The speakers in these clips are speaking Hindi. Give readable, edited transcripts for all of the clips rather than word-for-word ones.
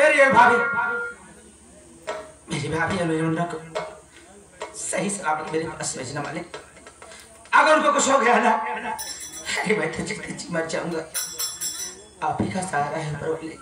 मेरी भाभी, मेरी भाभी है मेरे मुन्ना को सही सलामत मेरे पास भेजना मालिक। अगर उनको कुछ हो गया ना, अरे मैं तो जी मर जाऊंगा। आप ही का सहारा है परवली।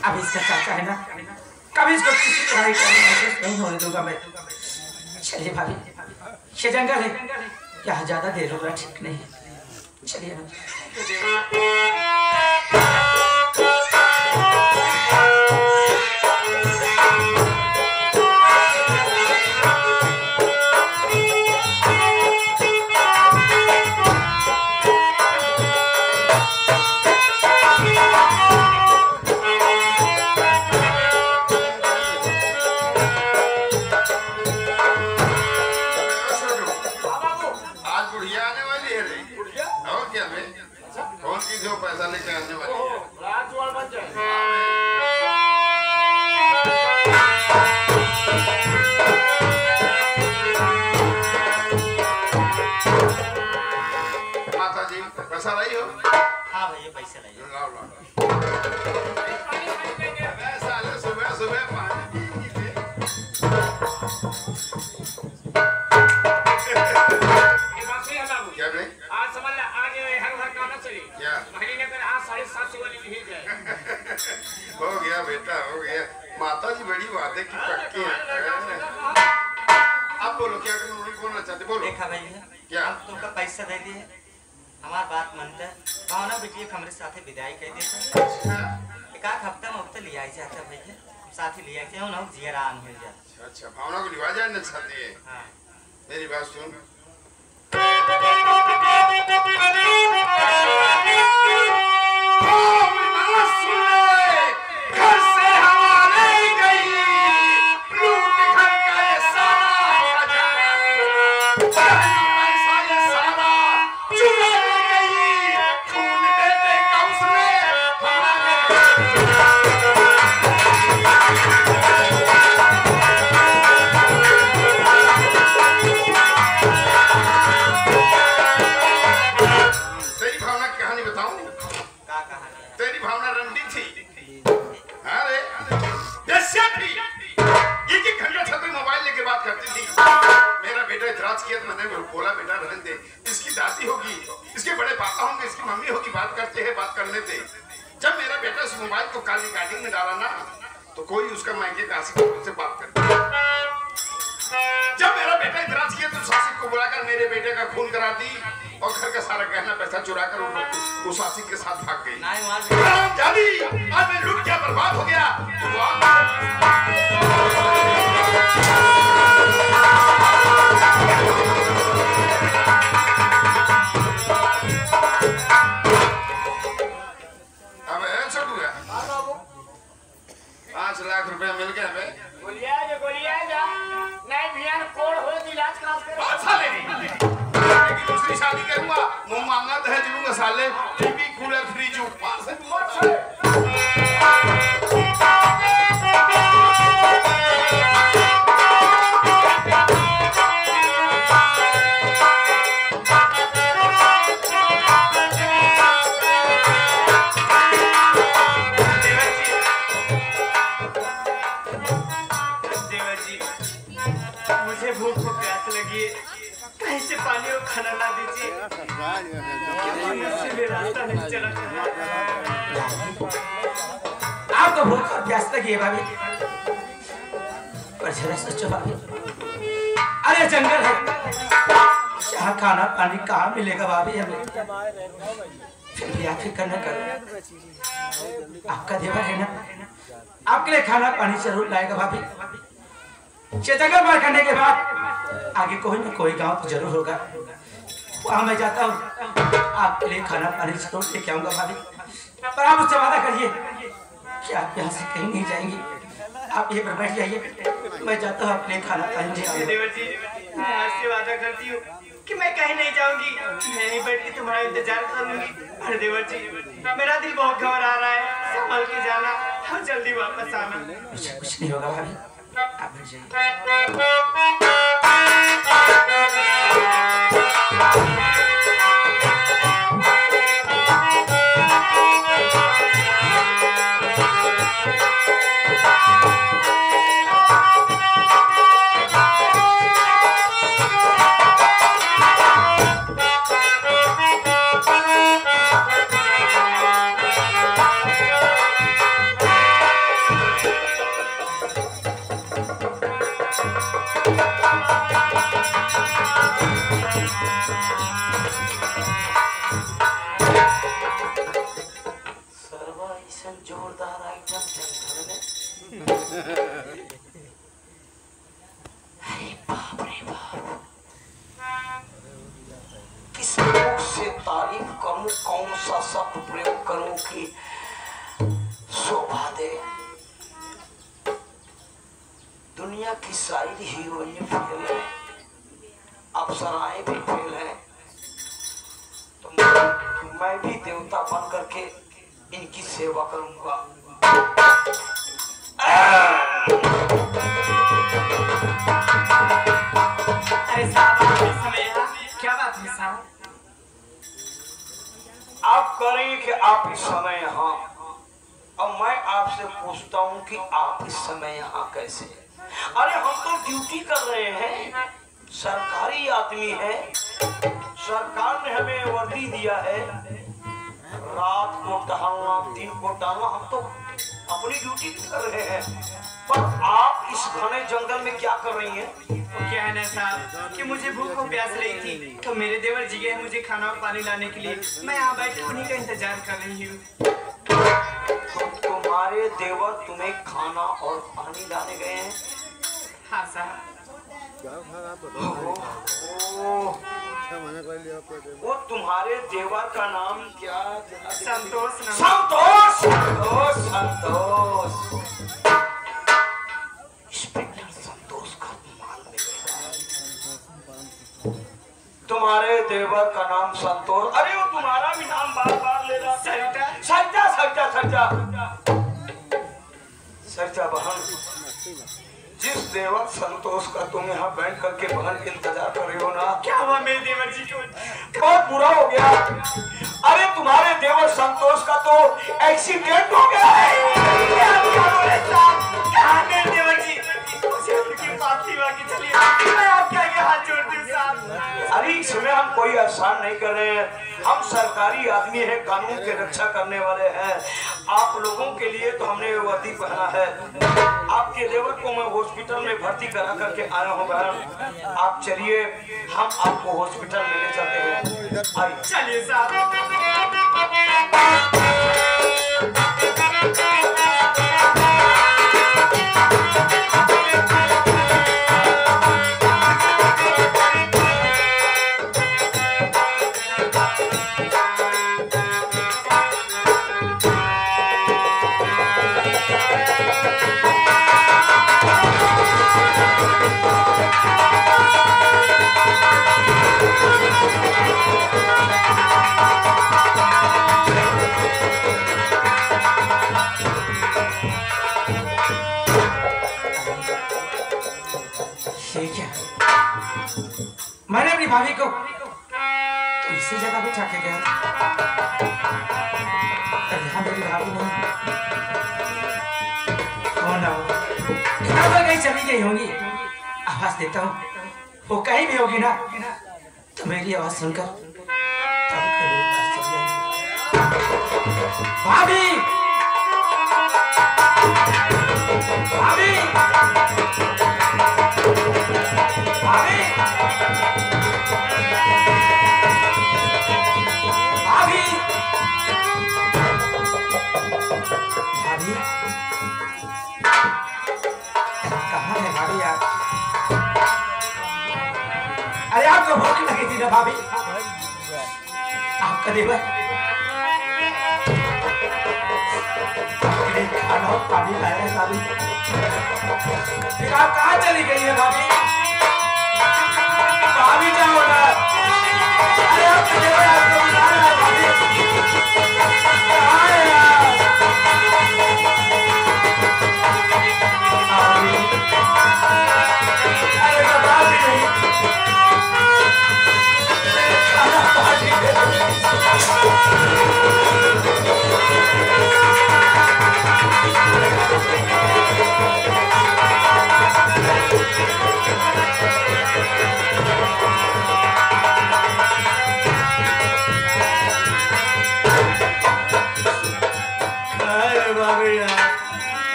अब इसका चाचा है ना, कभी इसको किसी तरह का नहीं होने दूंगा मैं। चलिए भाभी, ये जंगल है, यहाँ ज्यादा देर होगा ठीक नहीं। चलिए ना। अच्छा भावना को लिवा जाना चाहती है। हाँ। मेरी बात सुन। घर से हमारे गई लूट घर का ये सारा पैसा ये सारा चुरा ले गई खून बेटे का उसने मेरा बेटा इतराज किया तो मैंने बोला बेटा रहने दे, इसकी दादी होगी, इसके बड़े पापा होंगे, इसकी मम्मी होगी, बात करते हैं, बात करने दे। जब मेरा बेटा उस मोबाइल को काली रिकॉर्डिंग में डाला ना, तो कोई उसका मायके का आशिक से बात करता। जब मेरा बेटा इतराज किया तो आशिक को बुलाकर मेरे बेटे का खून करा दी और घर का सारा गहना पैसा चुरा कर उस आशिक के साथ भाग गई। जानी आज मैं लूट क्या बर्बाद हो गया। अब 5 लाख रुपया मिल गया हमें। गोलियां जा नहीं भैया कोड़ हो इलाज करा कर। साले नहीं दूसरी शादी करूंगा, मुंह मांगा दहेज लूंगा साले। टीवी कूलर फ्रिज ऊपर से खाना ला दीजिए। आपको भूख और प्यास लगी है भाभी, पर जरा सोचो भाभी, अरे जंगल है, यहाँ खाना पानी कहाँ मिलेगा भाभी हमें। फिर भी आप फिक्र न करो, आपका देवर है ना, आपके लिए खाना पानी जरूर लाएगा भाभी। जंगल पार करने के बाद आगे कोई ना कोई गांव तो जरूर होगा, वहां मैं जाता हूँ। आपके लिए खाना पानी जरूर लेके आऊंगा भाभी, पर आप मुझसे वादा करिए कि आप यहाँ से कहीं नहीं जाएंगी। आप ये पर बैठ जाइए, मैं जाता हूँ अपने खाना पानी ले आऊंगा। देवर जी, मैं आपसे वादा करती हूँ कि मैं कहीं नहीं जाऊंगी, मैं यहीं बैठ के तुम्हारा इंतजार करूंगी। अरे देवर जी, मेरा दिल बहुत घबरा रहा है, संभल के जाना और जल्दी वापस आना। कुछ नहीं होगा भाभी, आप बैठ जाइए। जोरदार आइटम चल बाप रे बाप, किस मुख से तारीफ करूं, कौन सा शब्द प्रयोग करूं कि शोभा दे। दुनिया की सारी हीरोइन फेल है, अप्सराएं भी फेल है, तो मैं भी देवता बन करके इनकी सेवा करूंगा। अरे साहब, आप इस समय यहाँ क्या बात है साहब? आप करेंगे कि आप इस समय यहाँ, और मैं आपसे पूछता हूँ कि आप इस समय यहाँ कैसे? अरे हम तो ड्यूटी कर रहे हैं, सरकारी आदमी है, सरकार ने हमें वर्दी दिया है, रात को टहलना, दिन को टहलना, हम तो अपनी ड्यूटी कर रहे हैं। पर आप इस घने जंगल में क्या कर रही हैं? वो क्या है ना साहब कि मुझे भूख और प्यास रही थी, तो मेरे देवर जी गए मुझे खाना और पानी लाने के लिए, मैं यहाँ बैठे उन्हीं का इंतजार कर रही हूँ। तो तुम्हारे देवर तुम्हें खाना और पानी लाने गए हैं? हाँ साहब। वो तुम्हारे देवर का नाम क्या? संतोष। संतोष, संतोष, संतोष, इंस्पेक्टर संतोष का मान मिलेगा। तुम्हारे देवर का नाम संतोष, अरे वो तुम्हारा भी नाम बार बार ले रहा। सरिता, सरिता, सरिता, सरिता, सरिता बहन, जिस देवर संतोष का तुम यहाँ बैठ करके बहन इंतजार कर रहे हो ना, क्या हुआ मेरे देवर जी को? बहुत बुरा हो गया। अरे तुम्हारे देवर संतोष का तो एक्सीडेंट हो गया है। क्या बोले साहब? कहाँ मेरे देवर जी? मुझे उनकी बात सिवा की चलिए, मैं आपके आगे हाथ जोड़ती हूँ साहब। अरे इसमें हम कोई एहसान नहीं कर रहे हैं, हम सरकारी आदमी हैं, कानून की रक्षा करने वाले हैं। आप लोगों के लिए तो हमने वर्दी पहना है। आपके देवर को मैं हॉस्पिटल में भर्ती करा करके आया हूँ बहन, आप चलिए, हम आपको हॉस्पिटल में ले चलते हैं। आइए चलिए साहब। मैंने अपनी भाभी को तो इसी जगह पे छाके गया, यहाँ मेरी भाभी नहीं, कौन हो? तो कहीं चली गई होंगी, आवाज देता हूँ, वो कहीं भी होगी ना तो मेरी आवाज सुनकर तब मेरे पास चली आएगी। भाभी, भाभी, भाभी, भाभी, भाभी, कहाँ है भाभी आप? अरे आपको भूख लगी थी ना भाभी? आपका आपका देवर खाना और पानी लाया है भाभी। फिर आप कहाँ चली गई है भाभी? भाभी क्या हो रहा है? अरे आपका देवर आपको बुला रहा है भाभी। कहाँ है आप? अरे बता भी नहीं। खाना पानी दे दो।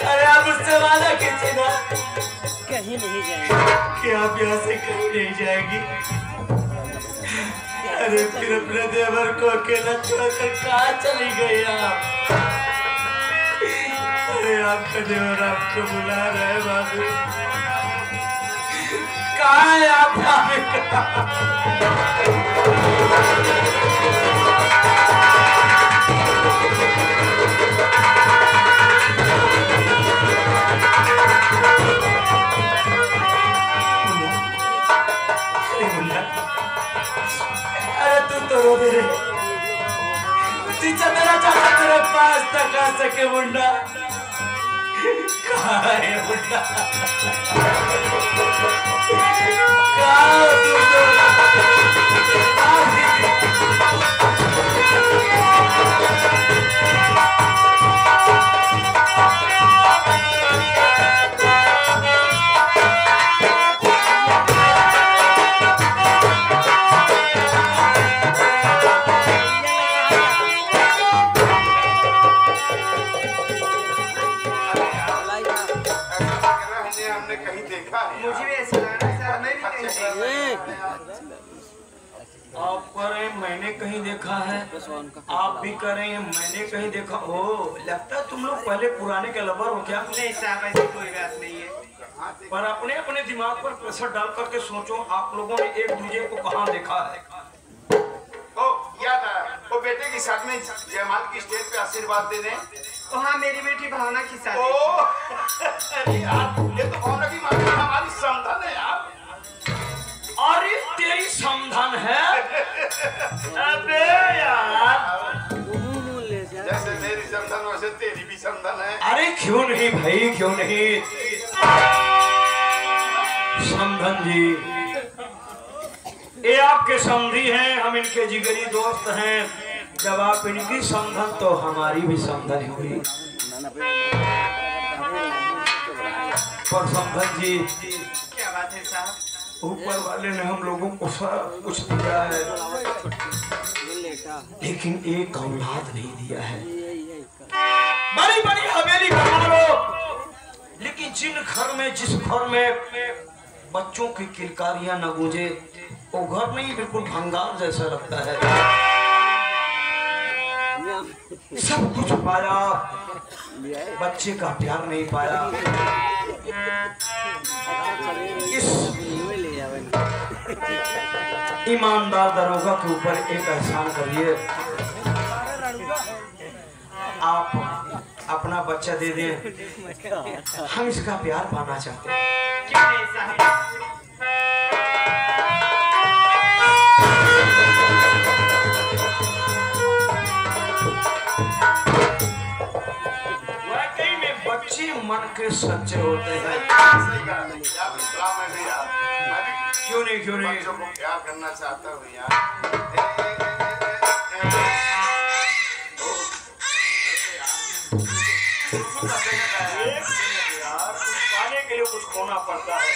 अरे आप उससे वादा कीजिए ना, कहीं नहीं जाएंगे कि आप यहाँ से कहीं नहीं जाएगी। अरे फिर अपने देवर को अकेला छोड़कर कहाँ चली गई आप? अरे आपका देवर आपको बुला रहा है भाभी। कहाँ है आप भाभी? अरे तू तो रो दे रे। तीचा तेरा चाचा तेरे पास तक आ सके मुंडा। कहाँ है मुंडा? कहाँ हो तू तो? हमने कहीं देखा है। मुझे भी ऐसा लग रहा है सर, मैं भी कहीं आप कह रहे हैं मैंने कहीं देखा है, आप भी कह रहे हैं मैंने कहीं देखा। ओ लगता है तुम लोग पहले पुराने के लवर हो क्या? नहीं साहब, ऐसी कोई बात नहीं है। पर अपने अपने दिमाग पर प्रेशर डाल करके सोचो, आप लोगों ने एक दूसरे को कहाँ देखा है? ओ याद आया, वो बेटे की शादी में जयमाल की स्टेज पे आशीर्वाद देने। तो हाँ, मेरी बेटी भावना की ओ शादी। अरे यार, ये तो भावना की माँ हमारी समधन है यार। अरे तेरी समधन है? अबे यार, जैसे मेरी समधन वैसे तेरी भी समधन है। अरे क्यों नहीं भाई, क्यों नहीं? समधन जी, ये आपके समधी हैं, हम इनके जिगरी दोस्त हैं। जब आप इनकी समधन तो हमारी भी समधन हुई। पर समधन जी, क्या बात है साहब? ऊपर वाले ने हम लोगों को सब कुछ दिया है, लेकिन एक औलाद नहीं दिया है। बड़ी बड़ी हवेली बना लो, लेकिन जिन घर में, जिस घर में बच्चों की किलकारियां न गूंजे, वो घर नहीं, बिल्कुल भंगार जैसा लगता है। सब कुछ पाया, बच्चे का प्यार नहीं पाया। इस ईमानदार दरोगा के ऊपर एक एहसान करिए, आप अपना बच्चा दे दें, हम इसका प्यार पाना चाहते हैं। क्यों नहीं साहब? वाकई में बच्चे मन के सच्चे होते हैं। सही कहा यार, इस्लाम में भी यार, मैं भी क्यों नहीं, क्यों नहीं? बच्चों को प्यार करना चाहता हूँ यार। यार, पाने के लिए कुछ खोना पड़ता है।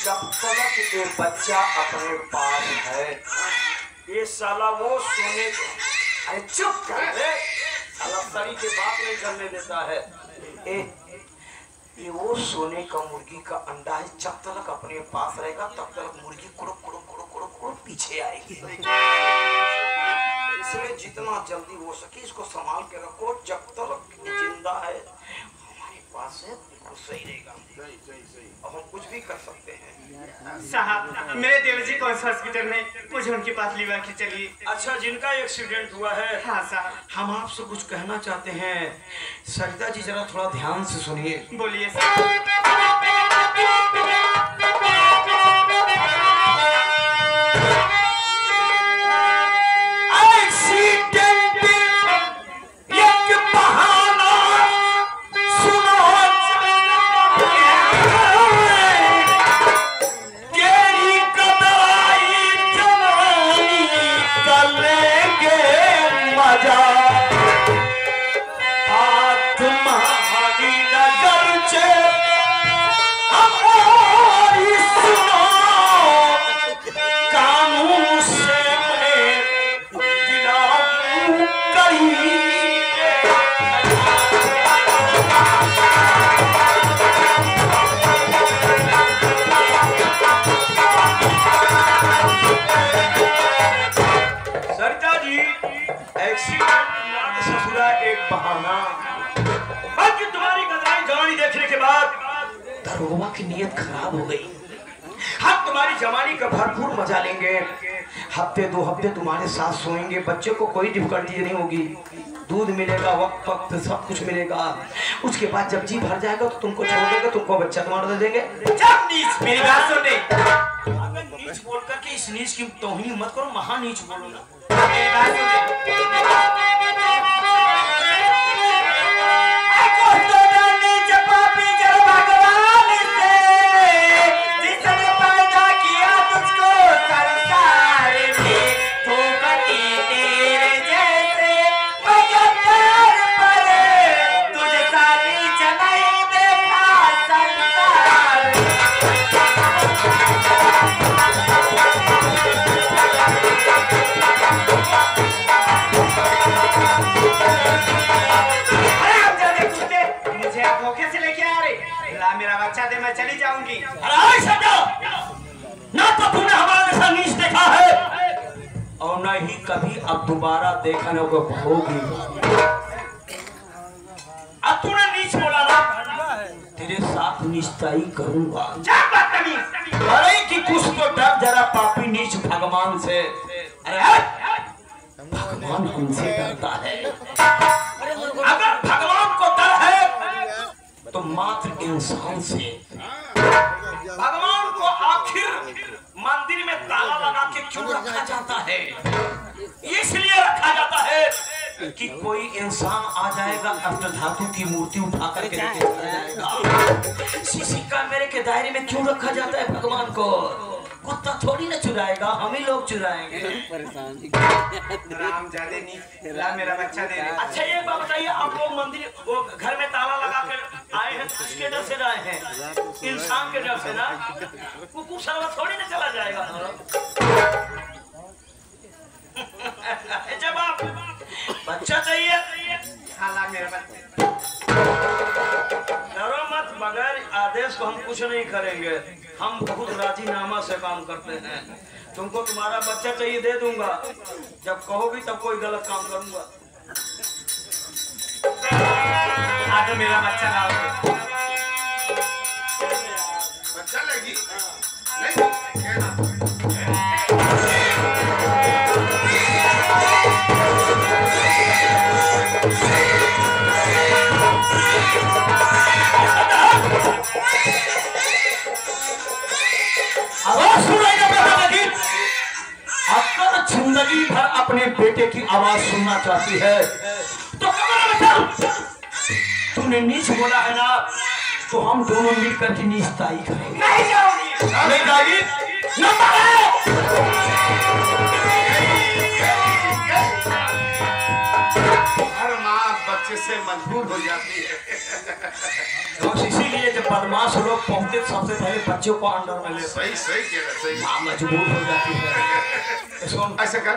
जब तक ये बच्चा अपने पास है, ये साला वो सोने को, अरे चुप कर ले, साला सही के बात नहीं करने देता है। ये वो सोने का मुर्गी का अंडा है, जब तक अपने पास रहेगा तब तक मुर्गी कुड़ुक कुड़ुक कुड़ुक कुड़ुक कुड़ुक पीछे आएगी। इसलिए जितना जल्दी हो सके इसको संभाल के रखो, जब तक जिंदा है हमारे बात से बिल्कुल सही रहेगा। और हम कुछ भी कर सकते हैं। साहब मेरे देवर जी कौन सा हॉस्पिटल में, मुझे उनके पास लेवा के चलिए। अच्छा, जिनका एक्सीडेंट हुआ है, हाँ साहब। हम आपसे कुछ कहना चाहते हैं। सरिता जी जरा थोड़ा ध्यान से सुनिए। बोलिए साहब। दरोगा की नीयत खराब हो गई। हम तुम्हारी जवानी का भरपूर मजा लेंगे। हफ्ते 2 हफ्ते तुम्हारे साथ सोएंगे, बच्चे को कोई डिफिकल्टी नहीं होगी, दूध मिलेगा वक्त वक्त सब कुछ मिलेगा। उसके बाद जब जी भर जाएगा तो तुमको छोड़ देंगे, तुमको बच्चा तुम्हारा दे देंगे। जब नीच मेरी बात सुने, अगर नीच बोल करके इस नीच की तौहीन मत करो, महा नीच बोलो ना। मेरी बात सुने, मेरा बच्चा दे, मैं चली जाऊंगी। ना तो तूने हमारे साथ नीच देखा है और न ही कभी अब दोबारा देखने को होगी। अब तूने नीच बोला ना, तेरे साथ निश्चय करूंगा। अरे कि कुछ तो डर जरा पापी नीच भगवान से। अरे भगवान हमसे डरता है। अगर भगवान को डर है तो मात्र इंसान से। भगवान को आखिर मंदिर में ताला लगा के क्यों रखा जाता है? इसलिए रखा जाता है कि कोई इंसान आ जाएगा, अष्ट धातु की मूर्ति उठा करके लेके चला जाएगा। सीसी कैमरे के दायरे में क्यों रखा जाता है भगवान को? कुत्ता थोड़ी ना चुराएगा, हम ही लोग चुराएंगे। राम जादे नहीं, ला मेरा बच्चा दे। अच्छा ये बात बताइए, आप लोग मंदिर वो घर में ताला लगा कर आए हैं, किसके डर से आए हैं? इंसान के डर से ना। कुकुर साला थोड़ी ना चला जाएगा। जब आप बच्चा चाहिए, ला मेरा बच्चा। डरो मत, बगैर आदेश को हम कुछ नहीं करेंगे। हम बहुत राजीनामा से काम करते हैं। तुमको तुम्हारा बच्चा चाहिए, दे दूंगा। जब कहोगी तब कोई गलत काम करूंगा। आगे मेरा बच्चा लाओगे। बच्चा लगी नहीं आवाज सुनाएगा। अगर जिंदगी भर अपने बेटे की आवाज सुनना चाहती है तो तूने नीच बोला है ना, तो हम दोनों मिलकर की नीचताई करेंगे। नहीं जाओगी, नहीं जाओगी, हर माँ बच्चे से मजबूर हो जाती है। तो इसीलिए जब बदमाश लोग पहुंचते सबसे पहले बच्चों को अंडर में ले। सही सही कह रहे, सही। माँ मजबूर हो जाती है। ऐसा कर,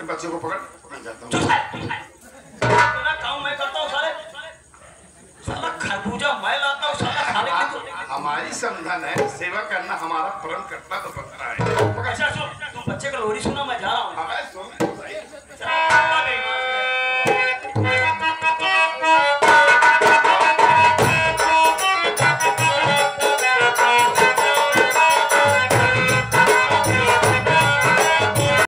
बच्चों को पकड़, मैं जाता हूँ। काम मैं करता हूँ, साला खरबूजा मैं लाता हूँ, साला खाने के लिए। हमारी समझन है, सेवा करना हमारा परम कर्तव्य बनता है। अच्छा सुन, तुम बच्चे का लोरी सुना, मैं जा रहा हूँ।